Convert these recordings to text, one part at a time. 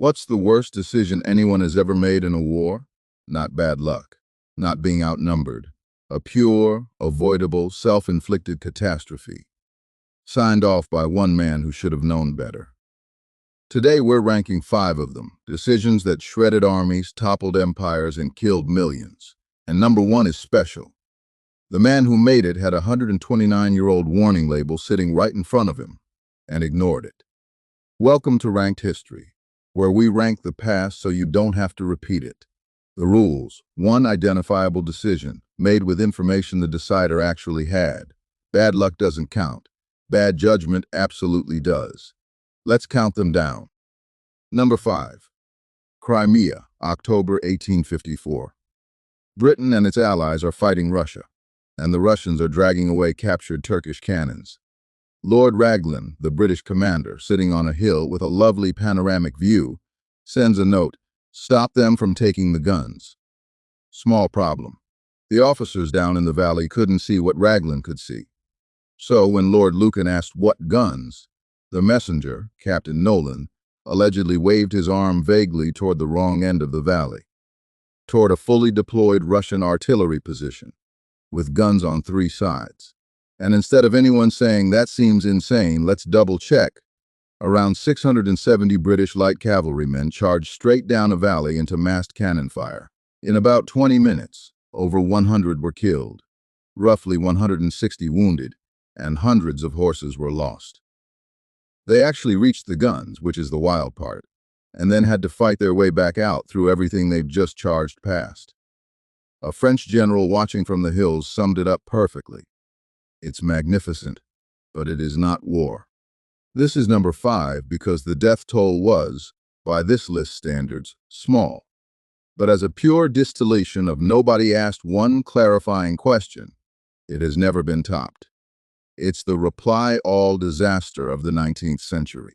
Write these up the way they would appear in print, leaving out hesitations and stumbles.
What's the worst decision anyone has ever made in a war? Not bad luck, not being outnumbered. A pure, avoidable, self-inflicted catastrophe, signed off by one man who should have known better. Today we're ranking 5 of them, decisions that shredded armies, toppled empires, and killed millions. And number 1 is special. The man who made it had a 129-year-old warning label sitting right in front of him, and ignored it. Welcome to Ranked History, where we rank the past so you don't have to repeat it. The rules: 1 identifiable decision, made with information the decider actually had. Bad luck doesn't count. Bad judgment absolutely does. Let's count them down. Number 5. Crimea, October 1854. Britain and its allies are fighting Russia, and the Russians are dragging away captured Turkish cannons. Lord Raglan, the British commander, sitting on a hill with a lovely panoramic view, sends a note: "Stop them from taking the guns." Small problem. The officers down in the valley couldn't see what Raglan could see. So when Lord Lucan asked what guns, the messenger, Captain Nolan, allegedly waved his arm vaguely toward the wrong end of the valley, toward a fully deployed Russian artillery position, with guns on 3 sides. And instead of anyone saying, "That seems insane, let's double check," around 670 British light cavalrymen charged straight down a valley into massed cannon fire. In about 20 minutes, over 100 were killed, roughly 160 wounded, and hundreds of horses were lost. They actually reached the guns, which is the wild part, and then had to fight their way back out through everything they'd just charged past. A French general watching from the hills summed it up perfectly. It's magnificent, but it is not war. This is number 5 because the death toll was, by this list standards, small. But as a pure distillation of nobody asked one clarifying question, it has never been topped. It's the reply-all disaster of the 19th century.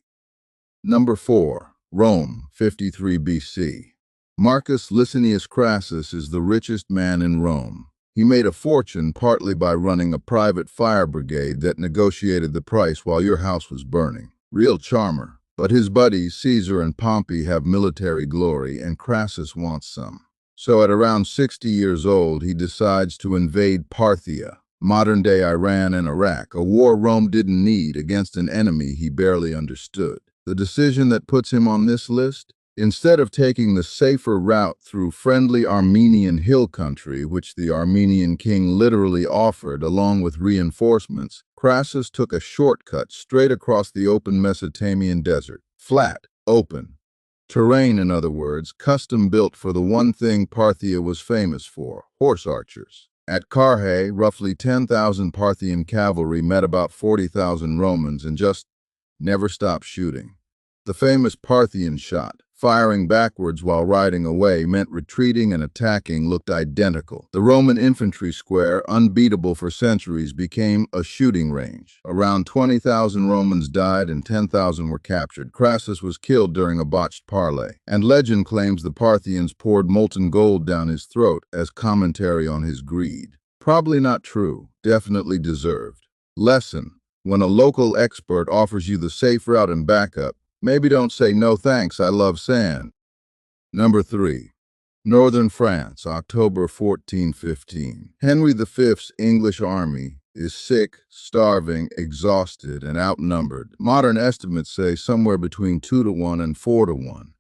Number 4. Rome, 53 BC. Marcus Licinius Crassus is the richest man in Rome. He made a fortune partly by running a private fire brigade that negotiated the price while your house was burning. Real charmer. But his buddies Caesar and Pompey have military glory, and Crassus wants some. So at around 60 years old, he decides to invade Parthia, modern-day Iran and Iraq, a war Rome didn't need against an enemy he barely understood. The decision that puts him on this list? Instead of taking the safer route through friendly Armenian hill country, which the Armenian king literally offered along with reinforcements, Crassus took a shortcut straight across the open Mesopotamian desert. Flat, open. Terrain, in other words, custom built for the one thing Parthia was famous for: horse archers. At Carrhae, roughly 10,000 Parthian cavalry met about 40,000 Romans and just never stopped shooting. The famous Parthian shot, firing backwards while riding away, meant retreating and attacking looked identical. The Roman infantry square, unbeatable for centuries, became a shooting range. Around 20,000 Romans died and 10,000 were captured. Crassus was killed during a botched parley, and legend claims the Parthians poured molten gold down his throat as commentary on his greed. Probably not true, definitely deserved. Lesson: when a local expert offers you the safe route and backup, maybe don't say, "No thanks, I love sand." Number 3. Northern France, October 1415. Henry V's English army is sick, starving, exhausted, and outnumbered. Modern estimates say somewhere between 2 to 1 and 4 to 1.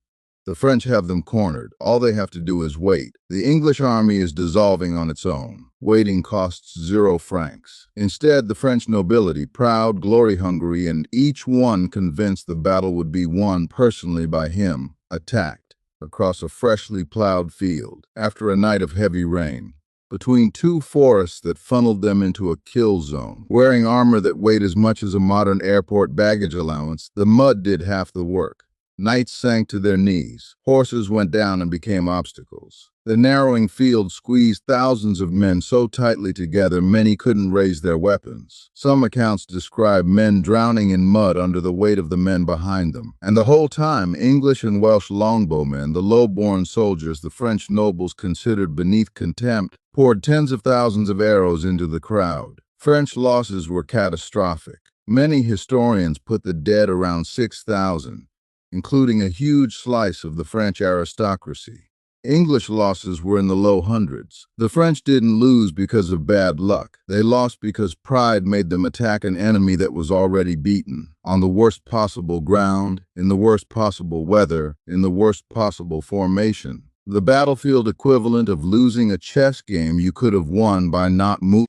The French have them cornered. All they have to do is wait. The English army is dissolving on its own. Waiting costs 0 francs. Instead, the French nobility, proud, glory-hungry, and each one convinced the battle would be won personally by him, attacked across a freshly plowed field after a night of heavy rain, between 2 forests that funneled them into a kill zone. Wearing armor that weighed as much as a modern airport baggage allowance, the mud did half the work. Knights sank to their knees. Horses went down and became obstacles. The narrowing field squeezed thousands of men so tightly together many couldn't raise their weapons. Some accounts describe men drowning in mud under the weight of the men behind them. And the whole time, English and Welsh longbowmen, the low-born soldiers the French nobles considered beneath contempt, poured tens of thousands of arrows into the crowd. French losses were catastrophic. Many historians put the dead around 6,000. including a huge slice of the French aristocracy. English losses were in the low hundreds. The French didn't lose because of bad luck. They lost because pride made them attack an enemy that was already beaten, on the worst possible ground, in the worst possible weather, in the worst possible formation. The battlefield equivalent of losing a chess game you could have won by not moving.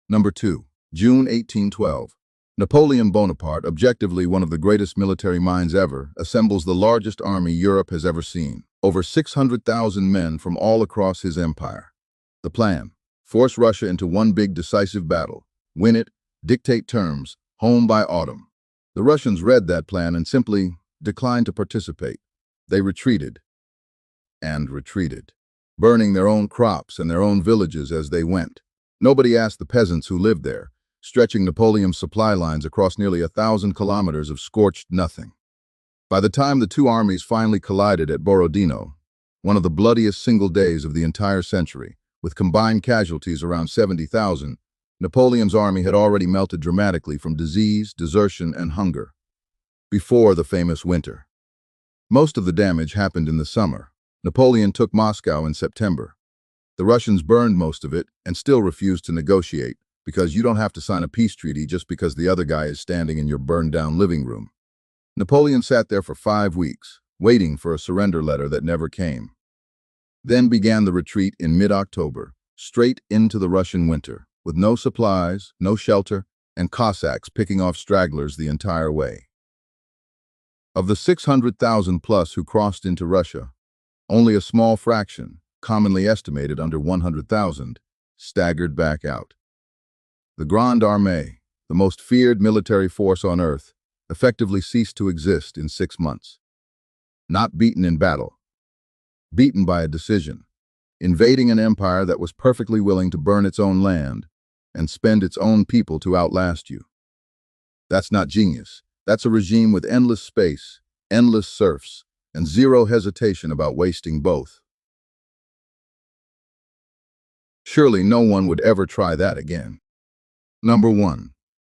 Number 2. June 1812. Napoleon Bonaparte, objectively one of the greatest military minds ever, assembles the largest army Europe has ever seen. Over 600,000 men from all across his empire. The plan: force Russia into one big decisive battle, win it, dictate terms, home by autumn. The Russians read that plan and simply declined to participate. They retreated and retreated, burning their own crops and their own villages as they went. Nobody asked the peasants who lived there, stretching Napoleon's supply lines across nearly 1,000 kilometers of scorched nothing. By the time the two armies finally collided at Borodino, one of the bloodiest single days of the entire century, with combined casualties around 70,000, Napoleon's army had already melted dramatically from disease, desertion, and hunger. Before the famous winter. Most of the damage happened in the summer. Napoleon took Moscow in September. The Russians burned most of it and still refused to negotiate, because you don't have to sign a peace treaty just because the other guy is standing in your burned-down living room. Napoleon sat there for 5 weeks, waiting for a surrender letter that never came. Then began the retreat in mid-October, straight into the Russian winter, with no supplies, no shelter, and Cossacks picking off stragglers the entire way. Of the 600,000 plus who crossed into Russia, only a small fraction, commonly estimated under 100,000, staggered back out. The Grande Armée, the most feared military force on earth, effectively ceased to exist in 6 months. Not beaten in battle, beaten by a decision, invading an empire that was perfectly willing to burn its own land and spend its own people to outlast you. That's not genius. That's a regime with endless space, endless serfs, and zero hesitation about wasting both. Surely no one would ever try that again. Number 1.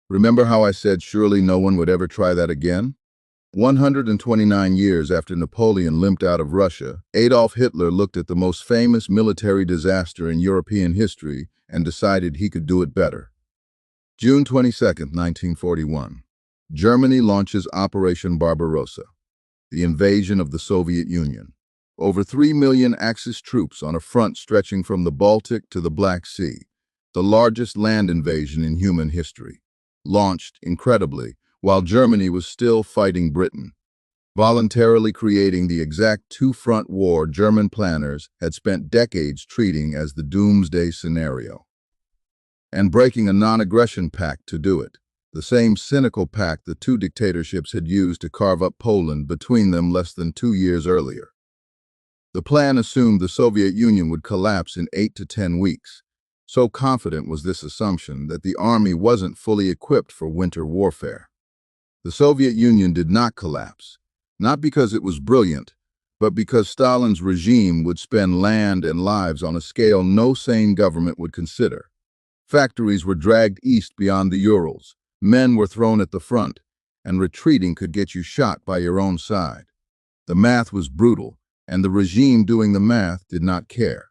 Remember how I said surely no one would ever try that again? 129 years after Napoleon limped out of Russia, Adolf Hitler looked at the most famous military disaster in European history and decided he could do it better. June 22, 1941. Germany launches Operation Barbarossa, the invasion of the Soviet Union. Over 3 million Axis troops on a front stretching from the Baltic to the Black Sea, the largest land invasion in human history. Launched, incredibly, while Germany was still fighting Britain, voluntarily creating the exact two-front war German planners had spent decades treating as the doomsday scenario, and breaking a non-aggression pact to do it, the same cynical pact the two dictatorships had used to carve up Poland between them less than 2 years earlier. The plan assumed the Soviet Union would collapse in 8 to 10 weeks. So confident was this assumption that the army wasn't fully equipped for winter warfare. The Soviet Union did not collapse, not because it was brilliant, but because Stalin's regime would spend land and lives on a scale no sane government would consider. Factories were dragged east beyond the Urals, men were thrown at the front, and retreating could get you shot by your own side. The math was brutal, and the regime doing the math did not care.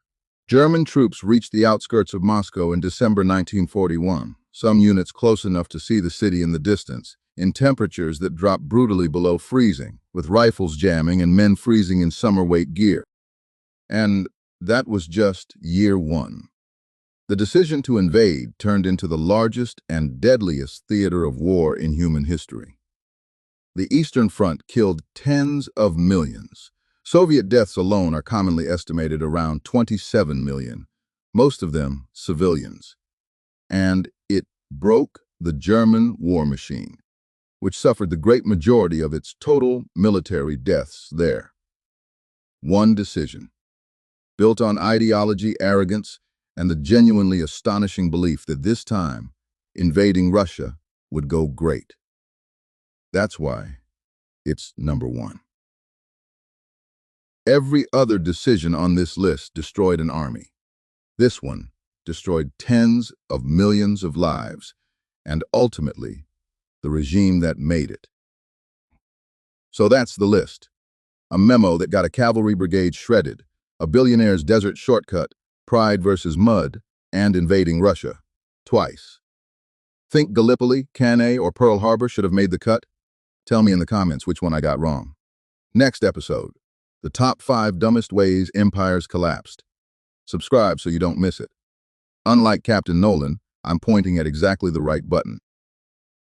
German troops reached the outskirts of Moscow in December 1941, some units close enough to see the city in the distance, in temperatures that dropped brutally below freezing, with rifles jamming and men freezing in summer-weight gear. And that was just year 1. The decision to invade turned into the largest and deadliest theater of war in human history. The Eastern Front killed tens of millions. Soviet deaths alone are commonly estimated around 27 million, most of them civilians. And it broke the German war machine, which suffered the great majority of its total military deaths there. One decision, built on ideology, arrogance, and the genuinely astonishing belief that this time, invading Russia would go great. That's why it's number 1. Every other decision on this list destroyed an army. This one destroyed tens of millions of lives, and ultimately, the regime that made it. So that's the list. A memo that got a cavalry brigade shredded, a billionaire's desert shortcut, pride versus mud, and invading Russia. Twice. Think Gallipoli, Cannae, or Pearl Harbor should have made the cut? Tell me in the comments which one I got wrong. Next episode, the top 5 dumbest ways empires collapsed. Subscribe so you don't miss it. Unlike Captain Nolan, I'm pointing at exactly the right button.